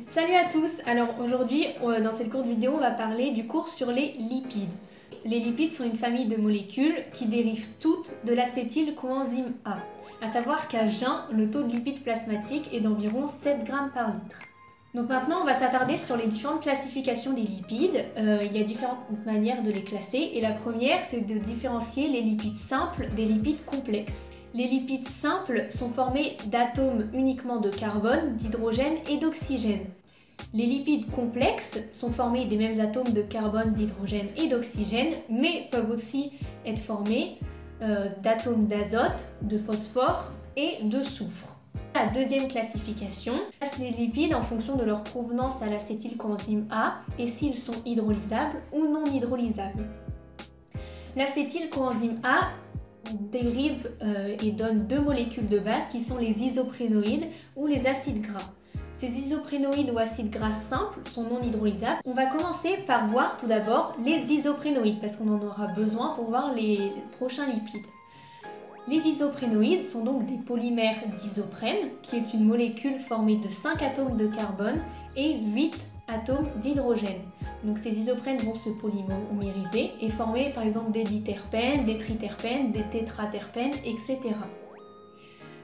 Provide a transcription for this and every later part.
Salut à tous! Alors aujourd'hui, dans cette courte vidéo, on va parler du cours sur les lipides. Les lipides sont une famille de molécules qui dérivent toutes de l'acétylcoenzyme A. À savoir qu'à jeun, le taux de lipides plasmatiques est d'environ 7 grammes par litre. Donc maintenant, on va s'attarder sur les différentes classifications des lipides. Il y a différentes manières de les classer. Et la première, c'est de différencier les lipides simples des lipides complexes. Les lipides simples sont formés d'atomes uniquement de carbone, d'hydrogène et d'oxygène. Les lipides complexes sont formés des mêmes atomes de carbone, d'hydrogène et d'oxygène, mais peuvent aussi être formés d'atomes d'azote, de phosphore et de soufre. La deuxième classification classe les lipides en fonction de leur provenance à l'acétylcoenzyme A et s'ils sont hydrolysables ou non hydrolysables. L'acétylcoenzyme A dérive et donne deux molécules de base qui sont les isoprénoïdes ou les acides gras. Ces isoprénoïdes ou acides gras simples sont non hydrolysables. On va commencer par voir tout d'abord les isoprénoïdes parce qu'on en aura besoin pour voir les prochains lipides. Les isoprénoïdes sont donc des polymères d'isoprène qui est une molécule formée de 5 atomes de carbone et 8 atomes d'hydrogène. Donc ces isoprènes vont se polymériser et former par exemple des diterpènes, des triterpènes, des tétraterpènes, etc.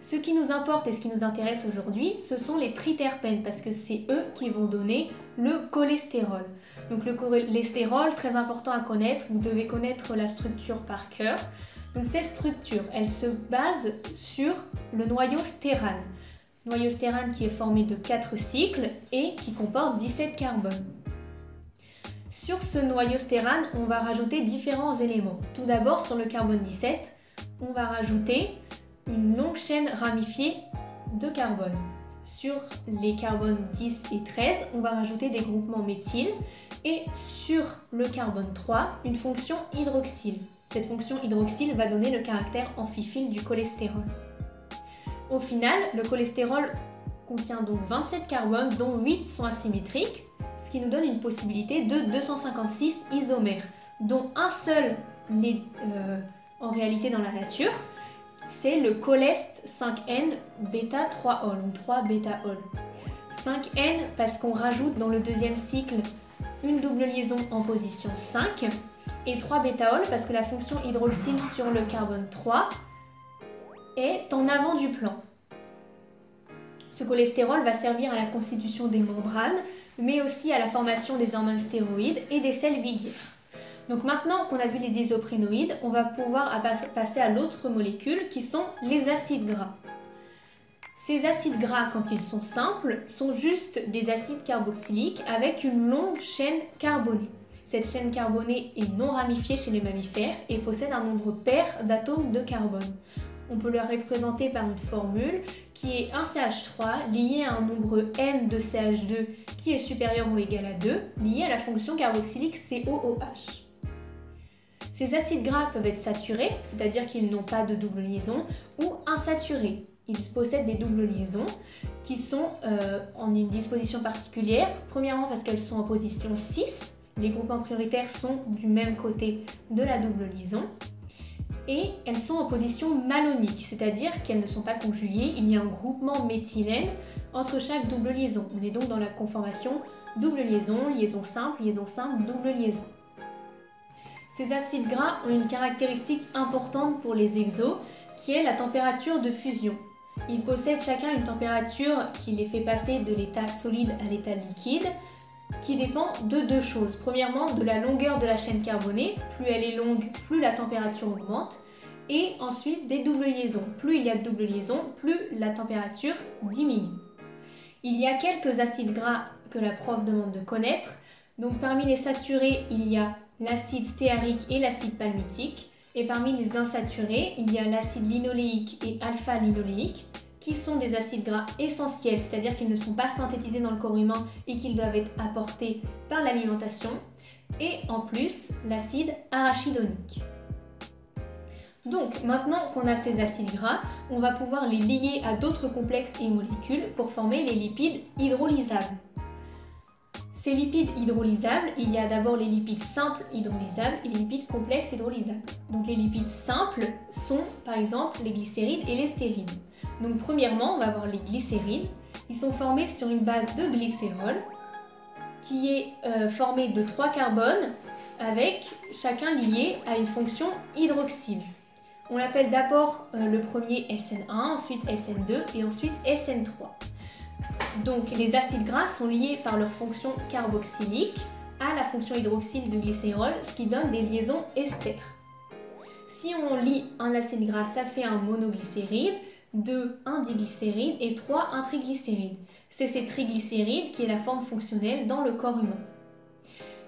Ce qui nous importe et ce qui nous intéresse aujourd'hui, ce sont les triterpènes parce que c'est eux qui vont donner le cholestérol. Donc le cholestérol, très important à connaître, vous devez connaître la structure par cœur. Donc cette structure, elle se base sur le noyau stérane. Noyau stérane qui est formé de 4 cycles et qui comporte 17 carbones. Sur ce noyau stérane, on va rajouter différents éléments. Tout d'abord, sur le carbone 17, on va rajouter une longue chaîne ramifiée de carbone. Sur les carbones 10 et 13, on va rajouter des groupements méthyle et sur le carbone 3, une fonction hydroxyle. Cette fonction hydroxyle va donner le caractère amphiphile du cholestérol. Au final, le cholestérol contient donc 27 carbones dont 8 sont asymétriques, ce qui nous donne une possibilité de 256 isomères, dont un seul n'est en réalité dans la nature, c'est le cholest 5N bêta 3-ol, ou 3 bêta-ol. 5N parce qu'on rajoute dans le deuxième cycle une double liaison en position 5, et 3 bêta-ol parce que la fonction hydroxyle sur le carbone 3 est en avant du plan. Ce cholestérol va servir à la constitution des membranes, mais aussi à la formation des hormones stéroïdes et des sels biliaires. Donc maintenant qu'on a vu les isoprénoïdes, on va pouvoir passer à l'autre molécule qui sont les acides gras. Ces acides gras, quand ils sont simples, sont juste des acides carboxyliques avec une longue chaîne carbonée. Cette chaîne carbonée est non ramifiée chez les mammifères et possède un nombre pair d'atomes de carbone. On peut le représenter par une formule qui est un CH3 lié à un nombre n de CH2 qui est supérieur ou égal à 2, lié à la fonction carboxylique COOH. Ces acides gras peuvent être saturés, c'est-à-dire qu'ils n'ont pas de double liaison, ou insaturés. Ils possèdent des doubles liaisons qui sont en une disposition particulière. Premièrement parce qu'elles sont en position 6, les groupements prioritaires sont du même côté de la double liaison. Et elles sont en position malonique, c'est-à-dire qu'elles ne sont pas conjuguées, il y a un groupement méthylène entre chaque double liaison. On est donc dans la conformation double liaison, liaison simple, double liaison. Ces acides gras ont une caractéristique importante pour les exos, qui est la température de fusion. Ils possèdent chacun une température qui les fait passer de l'état solide à l'état liquide, qui dépend de deux choses. Premièrement, de la longueur de la chaîne carbonée. Plus elle est longue, plus la température augmente. Et ensuite, des doubles liaisons. Plus il y a de doubles liaisons, plus la température diminue. Il y a quelques acides gras que la prof demande de connaître. Donc parmi les saturés, il y a l'acide stéarique et l'acide palmitique. Et parmi les insaturés, il y a l'acide linoléique et alpha-linoléique, qui sont des acides gras essentiels, c'est-à-dire qu'ils ne sont pas synthétisés dans le corps humain et qu'ils doivent être apportés par l'alimentation, et en plus l'acide arachidonique. Donc maintenant qu'on a ces acides gras, on va pouvoir les lier à d'autres complexes et molécules pour former les lipides hydrolysables. Ces lipides hydrolysables, il y a d'abord les lipides simples hydrolysables et les lipides complexes hydrolysables. Donc les lipides simples sont par exemple les glycérides et les stérides. Donc premièrement, on va avoir les glycérides Ils sont formés sur une base de glycérol qui est formée de 3 carbones avec chacun lié à une fonction hydroxyle. On l'appelle d'abord le premier SN1, ensuite SN2 et ensuite SN3. Donc les acides gras sont liés par leur fonction carboxylique à la fonction hydroxyle du glycérol, ce qui donne des liaisons esters. Si on lie un acide gras, ça fait un monoglycéride, 2 un diglycéride et 3 un triglycéride. C'est ces triglycérides qui est la forme fonctionnelle dans le corps humain.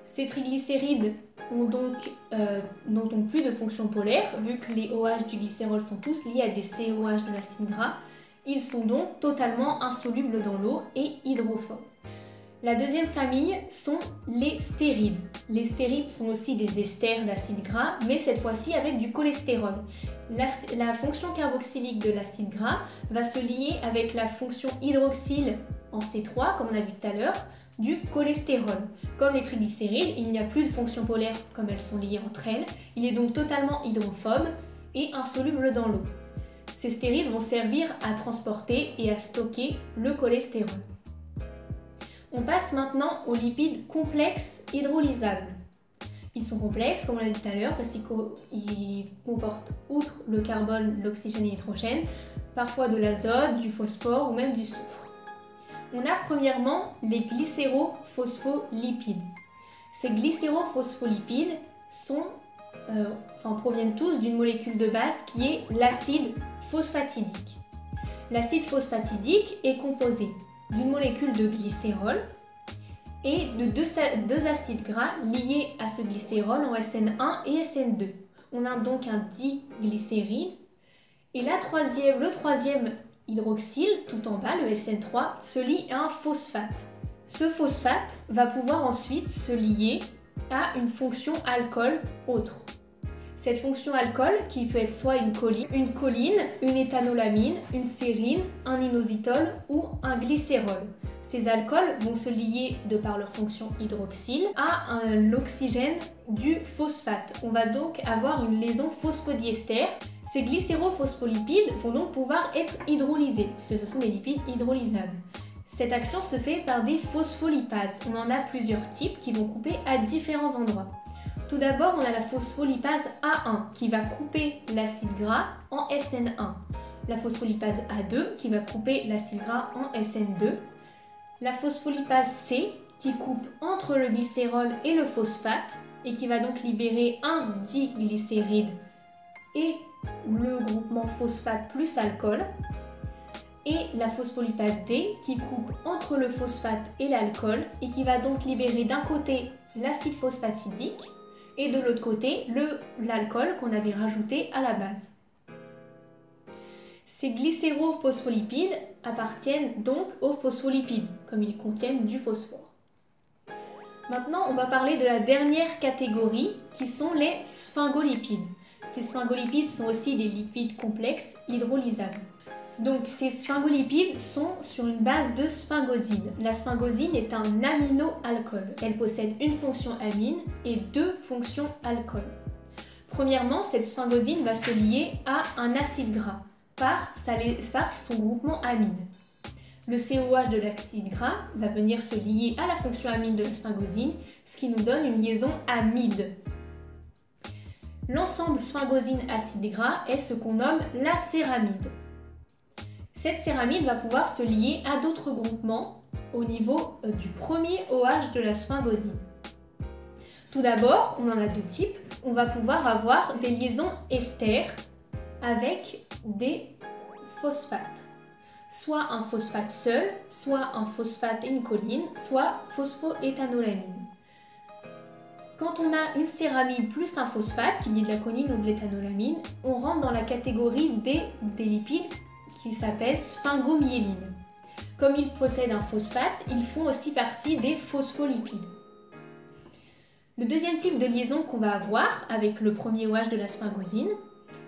Ces triglycérides n'ont donc plus de fonction polaire, vu que les OH du glycérol sont tous liés à des COH de l'acide gras. Ils sont donc totalement insolubles dans l'eau et hydrophobes. La deuxième famille sont les stérides. Les stérides sont aussi des esters d'acide gras, mais cette fois-ci avec du cholestérol. La fonction carboxylique de l'acide gras va se lier avec la fonction hydroxyle en C3, comme on a vu tout à l'heure, du cholestérol. Comme les triglycérides, il n'y a plus de fonction polaire comme elles sont liées entre elles. Il est donc totalement hydrophobe et insoluble dans l'eau. Ces stérides vont servir à transporter et à stocker le cholestérol. On passe maintenant aux lipides complexes hydrolysables. Ils sont complexes, comme on l'a dit tout à l'heure, parce qu'ils comportent, outre le carbone, l'oxygène et l'hydrogène, parfois de l'azote, du phosphore ou même du soufre. On a premièrement les glycérophospholipides. Ces glycérophospholipides proviennent tous d'une molécule de base qui est l'acide phosphatidique. L'acide phosphatidique est composé d'une molécule de glycérol et de deux acides gras liés à ce glycérol en SN1 et SN2. On a donc un diglycéride. Et le troisième hydroxyle, tout en bas, le SN3, se lie à un phosphate. Ce phosphate va pouvoir ensuite se lier à une fonction alcool autre. Cette fonction alcool, qui peut être soit une choline, une éthanolamine, une sérine, un inositol ou un glycérol. Ces alcools vont se lier, de par leur fonction hydroxyle, à l'oxygène du phosphate. On va donc avoir une liaison phosphodiester. Ces glycérophospholipides vont donc pouvoir être hydrolysés, puisque ce sont des lipides hydrolysables. Cette action se fait par des phospholipases. On en a plusieurs types qui vont couper à différents endroits. Tout d'abord, on a la phospholipase A1 qui va couper l'acide gras en SN1. La phospholipase A2 qui va couper l'acide gras en SN2. La phospholipase C qui coupe entre le glycérol et le phosphate et qui va donc libérer un diglycéride et le groupement phosphate plus alcool. Et la phospholipase D qui coupe entre le phosphate et l'alcool et qui va donc libérer d'un côté l'acide phosphatidique et de l'autre côté l'alcool qu'on avait rajouté à la base. Ces glycérophospholipides appartiennent donc aux phospholipides, comme ils contiennent du phosphore. Maintenant, on va parler de la dernière catégorie qui sont les sphingolipides. Ces sphingolipides sont aussi des lipides complexes hydrolysables. Donc ces sphingolipides sont sur une base de sphingosine. La sphingosine est un aminoalcool. Elle possède une fonction amine et 2 fonctions alcool. Premièrement, cette sphingosine va se lier à un acide gras par son groupement amine. Le COH de l'acide gras va venir se lier à la fonction amine de la sphingosine, ce qui nous donne une liaison amide. L'ensemble sphingosine-acide gras est ce qu'on nomme la céramide. Cette céramide va pouvoir se lier à d'autres groupements au niveau du premier OH de la sphingosine. Tout d'abord, on en a 2 types. On va pouvoir avoir des liaisons esters avec des phosphates. Soit un phosphate seul, soit un phosphate et une choline, soit phosphoéthanolamine. Quand on a une céramide plus un phosphate, qui est de la choline ou de l'éthanolamine, on rentre dans la catégorie des lipides qui s'appellent sphingomyélines. Comme ils possèdent un phosphate, ils font aussi partie des phospholipides. Le deuxième type de liaison qu'on va avoir avec le premier OH de la sphingosine,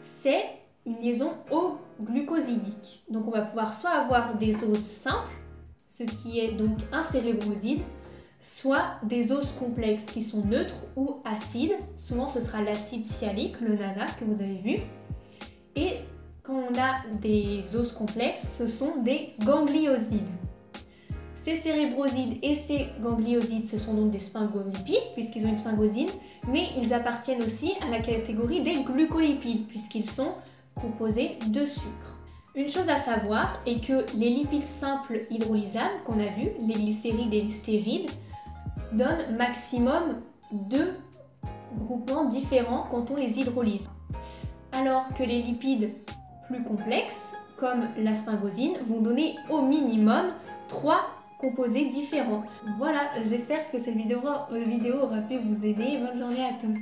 c'est une liaison eau-glucosidique. Donc on va pouvoir soit avoir des oses simples, ce qui est donc un cérébroside, soit des oses complexes qui sont neutres ou acides. Souvent ce sera l'acide sialique, le NADA que vous avez vu. Et quand on a des oses complexes, ce sont des gangliosides. Ces cérébrosides et ces gangliosides, ce sont donc des sphingolipides, puisqu'ils ont une sphingosine, mais ils appartiennent aussi à la catégorie des glucolipides, puisqu'ils sont composés de sucre. Une chose à savoir est que les lipides simples hydrolysables qu'on a vus, les glycérides et les stérides, donnent maximum 2 groupements différents quand on les hydrolyse. Alors que les lipides plus complexes, comme la sphingosine, vont donner au minimum 3 composés différents. Voilà, j'espère que cette vidéo aura pu vous aider. Bonne journée à tous.